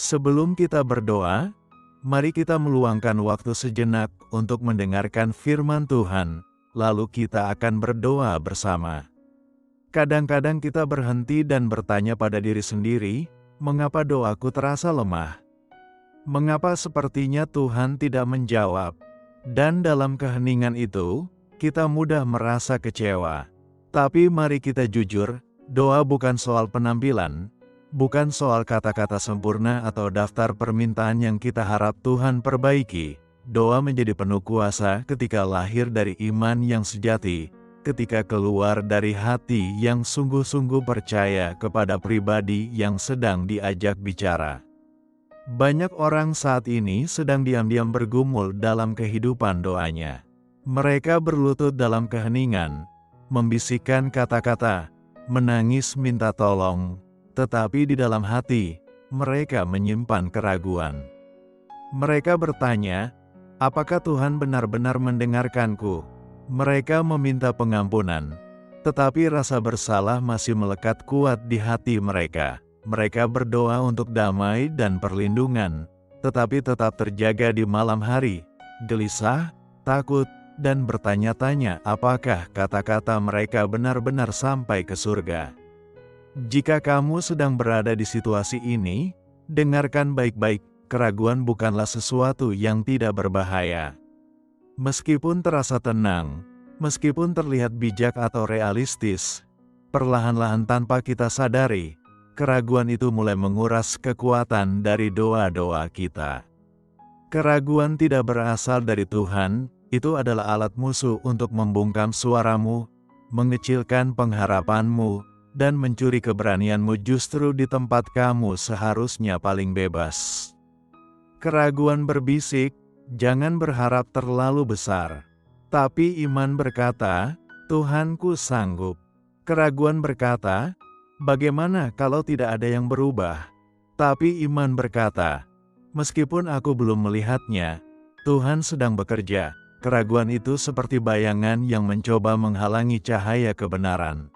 Sebelum kita berdoa, mari kita meluangkan waktu sejenak untuk mendengarkan firman Tuhan, lalu kita akan berdoa bersama. Kadang-kadang kita berhenti dan bertanya pada diri sendiri, mengapa doaku terasa lemah? Mengapa sepertinya Tuhan tidak menjawab? Dan dalam keheningan itu, kita mudah merasa kecewa. Tapi mari kita jujur, doa bukan soal penampilan, bukan soal kata-kata sempurna atau daftar permintaan yang kita harap Tuhan perbaiki. Doa menjadi penuh kuasa ketika lahir dari iman yang sejati, ketika keluar dari hati yang sungguh-sungguh percaya kepada pribadi yang sedang diajak bicara. Banyak orang saat ini sedang diam-diam bergumul dalam kehidupan doanya. Mereka berlutut dalam keheningan, membisikkan kata-kata, menangis minta tolong, tetapi di dalam hati, mereka menyimpan keraguan. Mereka bertanya, apakah Tuhan benar-benar mendengarkanku? Mereka meminta pengampunan, tetapi rasa bersalah masih melekat kuat di hati mereka. Mereka berdoa untuk damai dan perlindungan, tetapi tetap terjaga di malam hari, gelisah, takut, dan bertanya-tanya apakah kata-kata mereka benar-benar sampai ke surga. Jika kamu sedang berada di situasi ini, dengarkan baik-baik, keraguan bukanlah sesuatu yang tidak berbahaya. Meskipun terasa tenang, meskipun terlihat bijak atau realistis, perlahan-lahan tanpa kita sadari, keraguan itu mulai menguras kekuatan dari doa-doa kita. Keraguan tidak berasal dari Tuhan, itu adalah alat musuh untuk membungkam suaramu, mengecilkan pengharapanmu, dan mencuri keberanianmu justru di tempat kamu seharusnya paling bebas. Keraguan berbisik, jangan berharap terlalu besar. Tapi iman berkata, Tuhanku sanggup. Keraguan berkata, bagaimana kalau tidak ada yang berubah? Tapi iman berkata, meskipun aku belum melihatnya, Tuhan sedang bekerja. Keraguan itu seperti bayangan yang mencoba menghalangi cahaya kebenaran.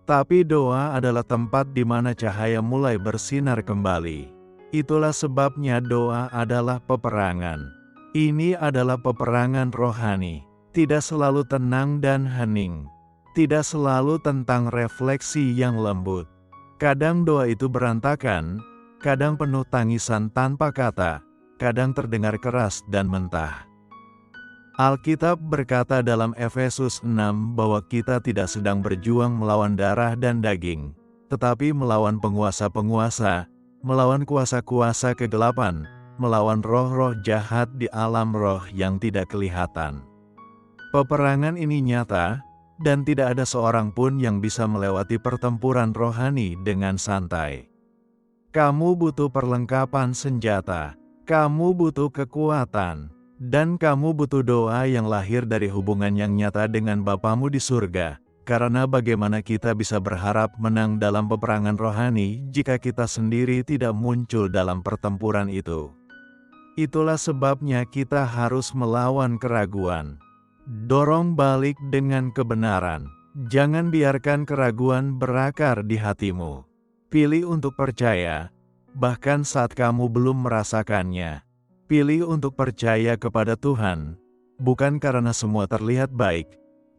Tapi doa adalah tempat di mana cahaya mulai bersinar kembali. Itulah sebabnya doa adalah peperangan. Ini adalah peperangan rohani, tidak selalu tenang dan hening. Tidak selalu tentang refleksi yang lembut. Kadang doa itu berantakan, kadang penuh tangisan tanpa kata, kadang terdengar keras dan mentah. Alkitab berkata dalam Efesus 6 bahwa kita tidak sedang berjuang melawan darah dan daging, tetapi melawan penguasa-penguasa, melawan kuasa-kuasa kegelapan, melawan roh-roh jahat di alam roh yang tidak kelihatan. Peperangan ini nyata, dan tidak ada seorang pun yang bisa melewati pertempuran rohani dengan santai. Kamu butuh perlengkapan senjata, kamu butuh kekuatan, dan kamu butuh doa yang lahir dari hubungan yang nyata dengan Bapamu di surga. Karena bagaimana kita bisa berharap menang dalam peperangan rohani jika kita sendiri tidak muncul dalam pertempuran itu? Itulah sebabnya kita harus melawan keraguan. Dorong balik dengan kebenaran. Jangan biarkan keraguan berakar di hatimu. Pilih untuk percaya, bahkan saat kamu belum merasakannya. Pilih untuk percaya kepada Tuhan, bukan karena semua terlihat baik,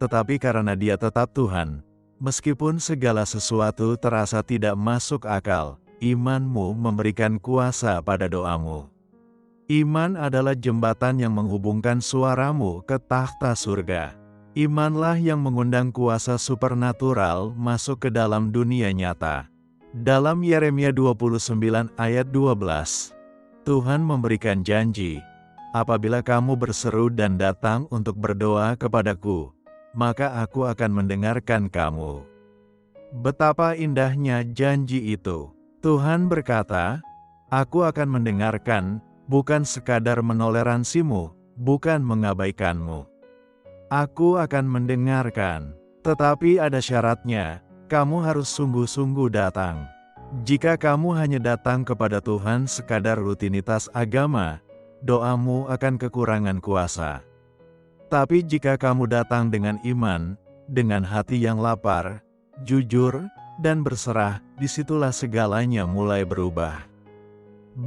tetapi karena Dia tetap Tuhan. Meskipun segala sesuatu terasa tidak masuk akal, imanmu memberikan kuasa pada doamu. Iman adalah jembatan yang menghubungkan suaramu ke takhta surga. Imanlah yang mengundang kuasa supernatural masuk ke dalam dunia nyata. Dalam Yeremia 29 ayat 12, Tuhan memberikan janji, apabila kamu berseru dan datang untuk berdoa kepadaku, maka aku akan mendengarkan kamu. Betapa indahnya janji itu. Tuhan berkata, aku akan mendengarkan, bukan sekadar menoleransimu, bukan mengabaikanmu. Aku akan mendengarkan, tetapi ada syaratnya, kamu harus sungguh-sungguh datang. Jika kamu hanya datang kepada Tuhan sekadar rutinitas agama, doamu akan kekurangan kuasa. Tapi jika kamu datang dengan iman, dengan hati yang lapar, jujur, dan berserah, disitulah segalanya mulai berubah.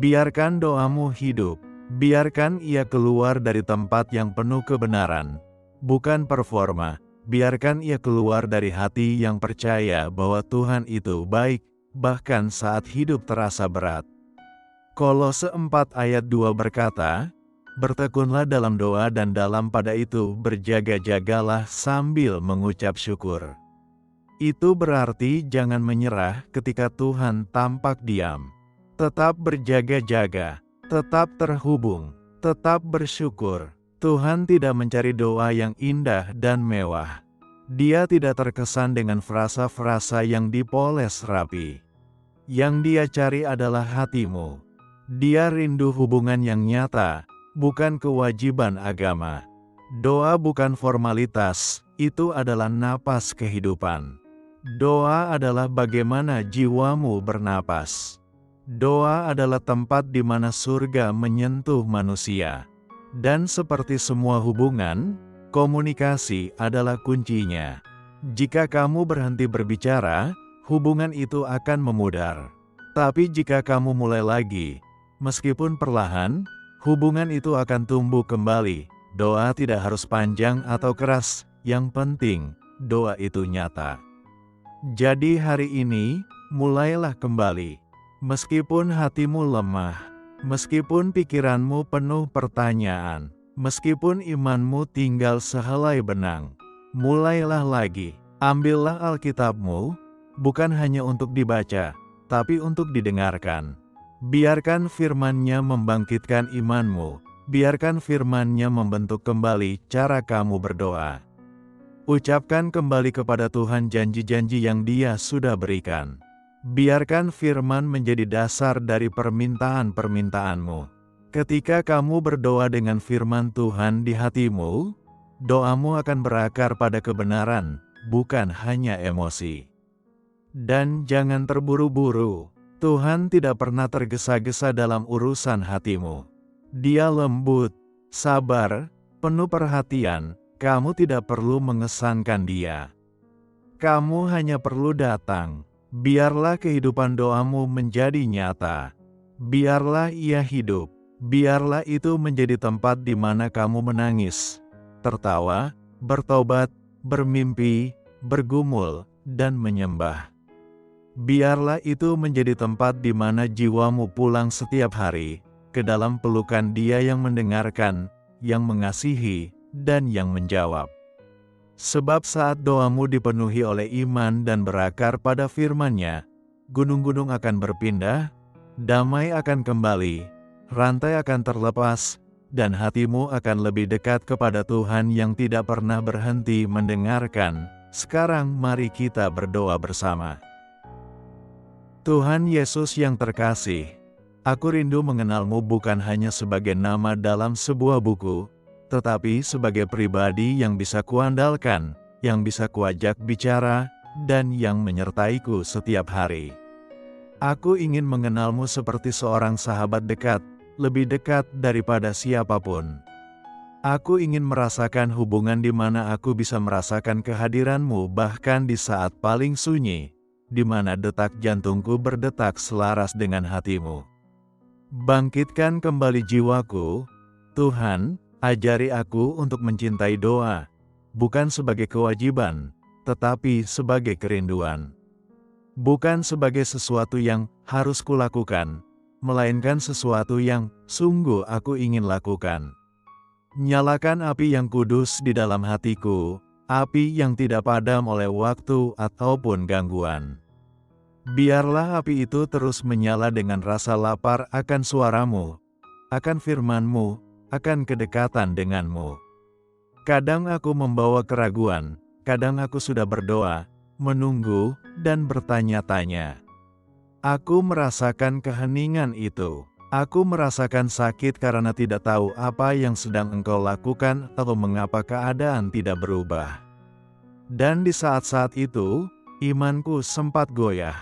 Biarkan doamu hidup. Biarkan ia keluar dari tempat yang penuh kebenaran, bukan performa. Biarkan ia keluar dari hati yang percaya bahwa Tuhan itu baik, bahkan saat hidup terasa berat. Kolose 4 ayat 2 berkata, "Bertekunlah dalam doa dan dalam pada itu berjaga-jagalah sambil mengucap syukur." Itu berarti jangan menyerah ketika Tuhan tampak diam. Tetap berjaga-jaga, tetap terhubung, tetap bersyukur. Tuhan tidak mencari doa yang indah dan mewah. Dia tidak terkesan dengan frasa-frasa yang dipoles rapi. Yang Dia cari adalah hatimu. Dia rindu hubungan yang nyata, bukan kewajiban agama. Doa bukan formalitas, itu adalah napas kehidupan. Doa adalah bagaimana jiwamu bernapas. Doa adalah tempat di mana surga menyentuh manusia. Dan seperti semua hubungan, komunikasi adalah kuncinya. Jika kamu berhenti berbicara, hubungan itu akan memudar. Tapi jika kamu mulai lagi, meskipun perlahan, hubungan itu akan tumbuh kembali. Doa tidak harus panjang atau keras, yang penting, doa itu nyata. Jadi hari ini, mulailah kembali. Meskipun hatimu lemah, meskipun pikiranmu penuh pertanyaan, meskipun imanmu tinggal sehelai benang, mulailah lagi. Ambillah Alkitabmu, bukan hanya untuk dibaca, tapi untuk didengarkan. Biarkan firman-Nya membangkitkan imanmu, biarkan firman-Nya membentuk kembali cara kamu berdoa. Ucapkan kembali kepada Tuhan janji-janji yang Dia sudah berikan. Biarkan firman menjadi dasar dari permintaan-permintaanmu. Ketika kamu berdoa dengan firman Tuhan di hatimu, doamu akan berakar pada kebenaran, bukan hanya emosi. Dan jangan terburu-buru. Tuhan tidak pernah tergesa-gesa dalam urusan hatimu. Dia lembut, sabar, penuh perhatian. Kamu tidak perlu mengesankan Dia. Kamu hanya perlu datang. Biarlah kehidupan doamu menjadi nyata. Biarlah ia hidup. Biarlah itu menjadi tempat di mana kamu menangis, tertawa, bertobat, bermimpi, bergumul, dan menyembah. Biarlah itu menjadi tempat di mana jiwamu pulang setiap hari, ke dalam pelukan Dia yang mendengarkan, yang mengasihi, dan yang menjawab. Sebab saat doamu dipenuhi oleh iman dan berakar pada firman-Nya, gunung-gunung akan berpindah, damai akan kembali, rantai akan terlepas, dan hatimu akan lebih dekat kepada Tuhan yang tidak pernah berhenti mendengarkan. Sekarang mari kita berdoa bersama. Tuhan Yesus yang terkasih, aku rindu mengenal-Mu bukan hanya sebagai nama dalam sebuah buku, tetapi sebagai pribadi yang bisa kuandalkan, yang bisa kuajak bicara, dan yang menyertaiku setiap hari. Aku ingin mengenal-Mu seperti seorang sahabat dekat, lebih dekat daripada siapapun. Aku ingin merasakan hubungan di mana aku bisa merasakan kehadiran-Mu bahkan di saat paling sunyi, di mana detak jantungku berdetak selaras dengan hati-Mu. Bangkitkan kembali jiwaku, Tuhan. Ajari aku untuk mencintai doa, bukan sebagai kewajiban, tetapi sebagai kerinduan. Bukan sebagai sesuatu yang harus kulakukan, melainkan sesuatu yang sungguh aku ingin lakukan. Nyalakan api yang kudus di dalam hatiku, api yang tidak padam oleh waktu ataupun gangguan. Biarlah api itu terus menyala dengan rasa lapar akan suara-Mu, akan firman-Mu, akan kedekatan dengan-Mu. Kadang aku membawa keraguan, kadang aku sudah berdoa, menunggu, dan bertanya-tanya. Aku merasakan keheningan itu. Aku merasakan sakit karena tidak tahu apa yang sedang Engkau lakukan atau mengapa keadaan tidak berubah. Dan di saat-saat itu, imanku sempat goyah.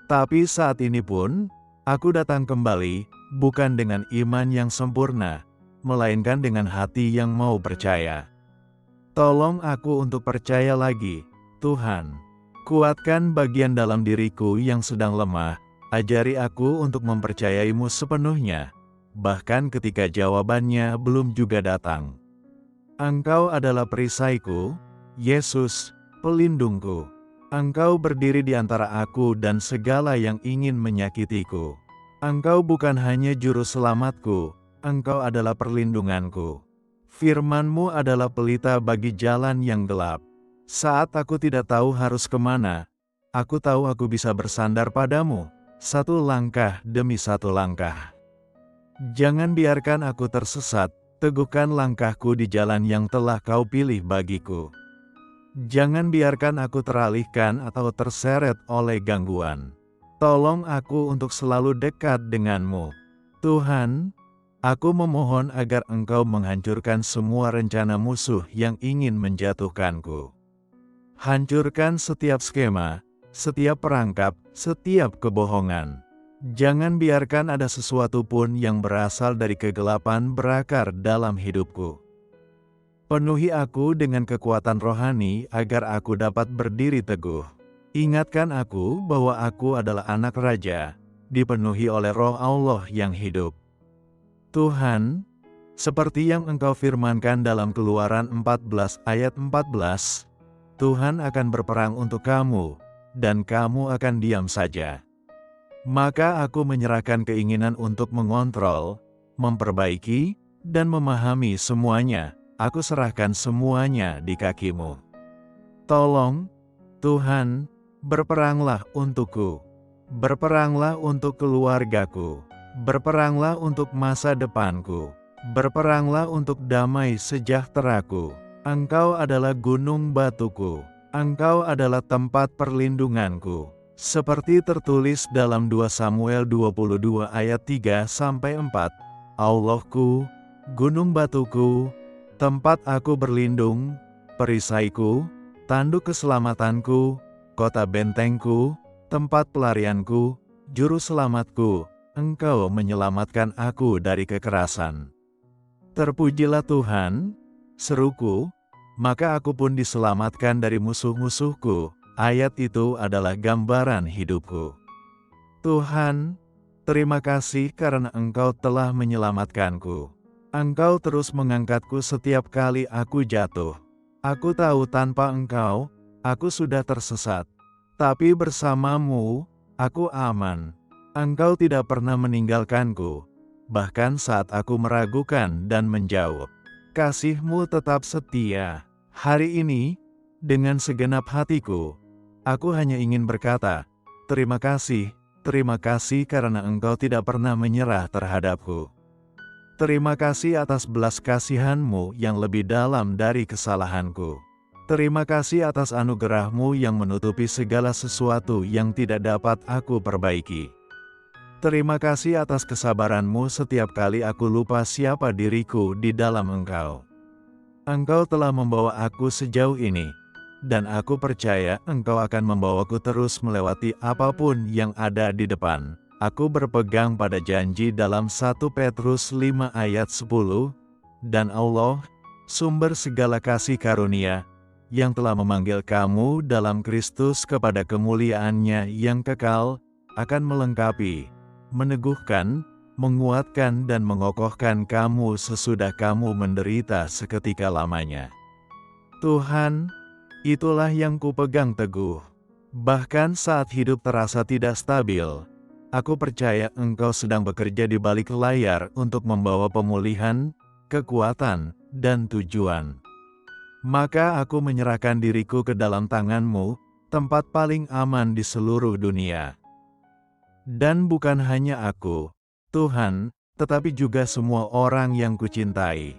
Tapi saat ini pun, aku datang kembali, bukan dengan iman yang sempurna, melainkan dengan hati yang mau percaya. Tolong aku untuk percaya lagi, Tuhan. Kuatkan bagian dalam diriku yang sedang lemah, Ajari aku untuk mempercayaimu sepenuhnya, bahkan ketika jawabannya belum juga datang. Engkau adalah perisaiku, Yesus, pelindungku. Engkau berdiri di antara aku dan segala yang ingin menyakitiku. Engkau bukan hanya juru selamatku, Engkau adalah perlindunganku. Firman-Mu adalah pelita bagi jalan yang gelap. Saat aku tidak tahu harus kemana, aku tahu aku bisa bersandar padamu, satu langkah demi satu langkah. Jangan biarkan aku tersesat, teguhkan langkahku di jalan yang telah Kau pilih bagiku. Jangan biarkan aku teralihkan atau terseret oleh gangguan. Tolong aku untuk selalu dekat denganmu. Tuhan, aku memohon agar Engkau menghancurkan semua rencana musuh yang ingin menjatuhkanku. Hancurkan setiap skema, setiap perangkap, setiap kebohongan. Jangan biarkan ada sesuatu pun yang berasal dari kegelapan berakar dalam hidupku. Penuhi aku dengan kekuatan rohani agar aku dapat berdiri teguh. Ingatkan aku bahwa aku adalah anak raja, dipenuhi oleh Roh Allah yang hidup. Tuhan, seperti yang Engkau firmankan dalam Keluaran 14 ayat 14, Tuhan akan berperang untuk kamu, dan kamu akan diam saja. Maka aku menyerahkan keinginan untuk mengontrol, memperbaiki, dan memahami semuanya. Aku serahkan semuanya di kaki-Mu. Tolong, Tuhan, berperanglah untukku. Berperanglah untuk keluargaku. Berperanglah untuk masa depanku. Berperanglah untuk damai sejahteraku. Engkau adalah gunung batuku. Engkau adalah tempat perlindunganku. Seperti tertulis dalam 2 Samuel 22 ayat 3-4, Allahku, gunung batuku, tempat aku berlindung, perisaiku, tanduk keselamatanku, kota bentengku, tempat pelarianku, juru selamatku, Engkau menyelamatkan aku dari kekerasan. Terpujilah Tuhan, seruku, maka aku pun diselamatkan dari musuh-musuhku. Ayat itu adalah gambaran hidupku. Tuhan, terima kasih karena Engkau telah menyelamatkanku. Engkau terus mengangkatku setiap kali aku jatuh. Aku tahu tanpa Engkau, aku sudah tersesat. Tapi bersama-Mu, aku aman. Engkau tidak pernah meninggalkanku, bahkan saat aku meragukan dan menjauh. Kasih-Mu tetap setia. Hari ini, dengan segenap hatiku, aku hanya ingin berkata, terima kasih karena Engkau tidak pernah menyerah terhadapku. Terima kasih atas belas kasihan-Mu yang lebih dalam dari kesalahanku. Terima kasih atas anugerah-Mu yang menutupi segala sesuatu yang tidak dapat aku perbaiki. Terima kasih atas kesabaran-Mu setiap kali aku lupa siapa diriku di dalam Engkau. Engkau telah membawa aku sejauh ini, dan aku percaya Engkau akan membawaku terus melewati apapun yang ada di depan. Aku berpegang pada janji dalam 1 Petrus 5 ayat 10, dan Allah, sumber segala kasih karunia, yang telah memanggil kamu dalam Kristus kepada kemuliaan-Nya yang kekal, akan melengkapi, meneguhkan, menguatkan dan mengokohkan kamu sesudah kamu menderita seketika lamanya. Tuhan, itulah yang kupegang teguh. Bahkan saat hidup terasa tidak stabil, aku percaya Engkau sedang bekerja di balik layar untuk membawa pemulihan, kekuatan, dan tujuan. Maka aku menyerahkan diriku ke dalam tangan-Mu, tempat paling aman di seluruh dunia. Dan bukan hanya aku, Tuhan, tetapi juga semua orang yang kucintai.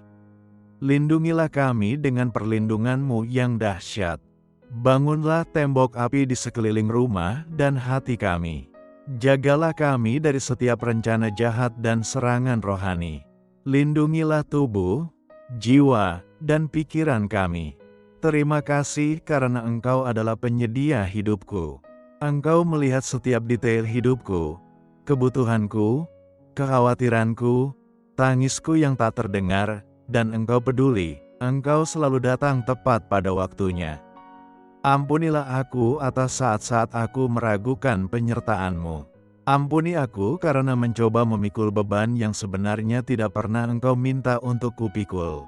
Lindungilah kami dengan perlindungan-Mu yang dahsyat. Bangunlah tembok api di sekeliling rumah dan hati kami. Jagalah kami dari setiap rencana jahat dan serangan rohani. Lindungilah tubuh, jiwa, dan pikiran kami. Terima kasih karena Engkau adalah penyedia hidupku. Engkau melihat setiap detail hidupku, kebutuhanku, kekhawatiranku, tangisku yang tak terdengar, dan Engkau peduli. Engkau selalu datang tepat pada waktunya. Ampunilah aku atas saat-saat aku meragukan penyertaan-Mu. Ampuni aku karena mencoba memikul beban yang sebenarnya tidak pernah Engkau minta untuk kupikul.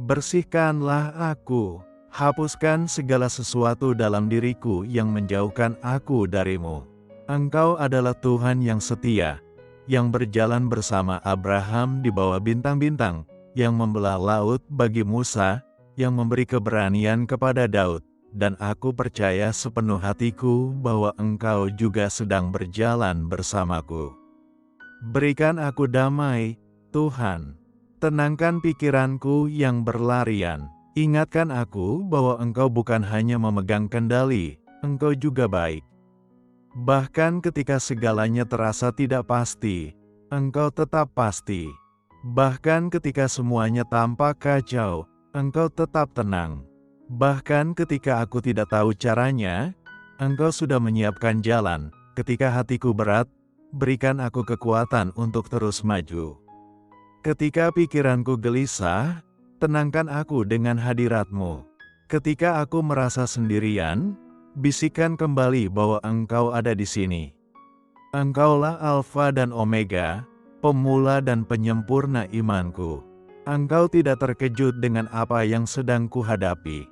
Bersihkanlah aku, hapuskan segala sesuatu dalam diriku yang menjauhkan aku darimu. Engkau adalah Tuhan yang setia, yang berjalan bersama Abraham di bawah bintang-bintang, yang membelah laut bagi Musa, yang memberi keberanian kepada Daud. Dan aku percaya sepenuh hatiku bahwa Engkau juga sedang berjalan bersamaku. Berikan aku damai, Tuhan. Tenangkan pikiranku yang berlarian. Ingatkan aku bahwa Engkau bukan hanya memegang kendali, Engkau juga baik. Bahkan ketika segalanya terasa tidak pasti, Engkau tetap pasti. Bahkan ketika semuanya tampak kacau, Engkau tetap tenang. Bahkan ketika aku tidak tahu caranya, Engkau sudah menyiapkan jalan. Ketika hatiku berat, berikan aku kekuatan untuk terus maju. Ketika pikiranku gelisah, tenangkan aku dengan hadirat-Mu. Ketika aku merasa sendirian, bisikan kembali bahwa Engkau ada di sini. Engkaulah Alfa dan Omega, pemula dan penyempurna imanku. Engkau tidak terkejut dengan apa yang sedang kuhadapi.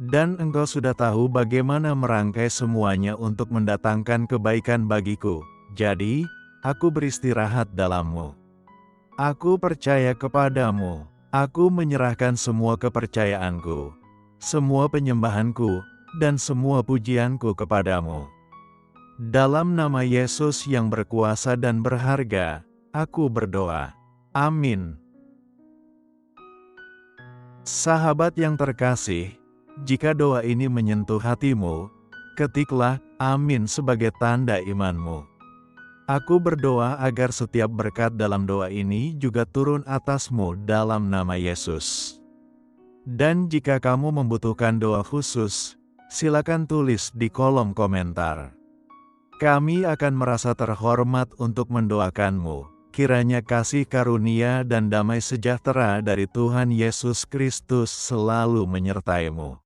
Dan Engkau sudah tahu bagaimana merangkai semuanya untuk mendatangkan kebaikan bagiku. Jadi, aku beristirahat dalam-Mu. Aku percaya kepadamu. Aku menyerahkan semua kepercayaanku, semua penyembahanku, dan semua pujianku kepadamu. Dalam nama Yesus yang berkuasa dan berharga, aku berdoa. Amin. Sahabat yang terkasih, jika doa ini menyentuh hatimu, ketiklah amin sebagai tanda imanmu. Aku berdoa agar setiap berkat dalam doa ini juga turun atasmu dalam nama Yesus. Dan jika kamu membutuhkan doa khusus, silakan tulis di kolom komentar. Kami akan merasa terhormat untuk mendoakanmu. Kiranya kasih karunia dan damai sejahtera dari Tuhan Yesus Kristus selalu menyertaimu.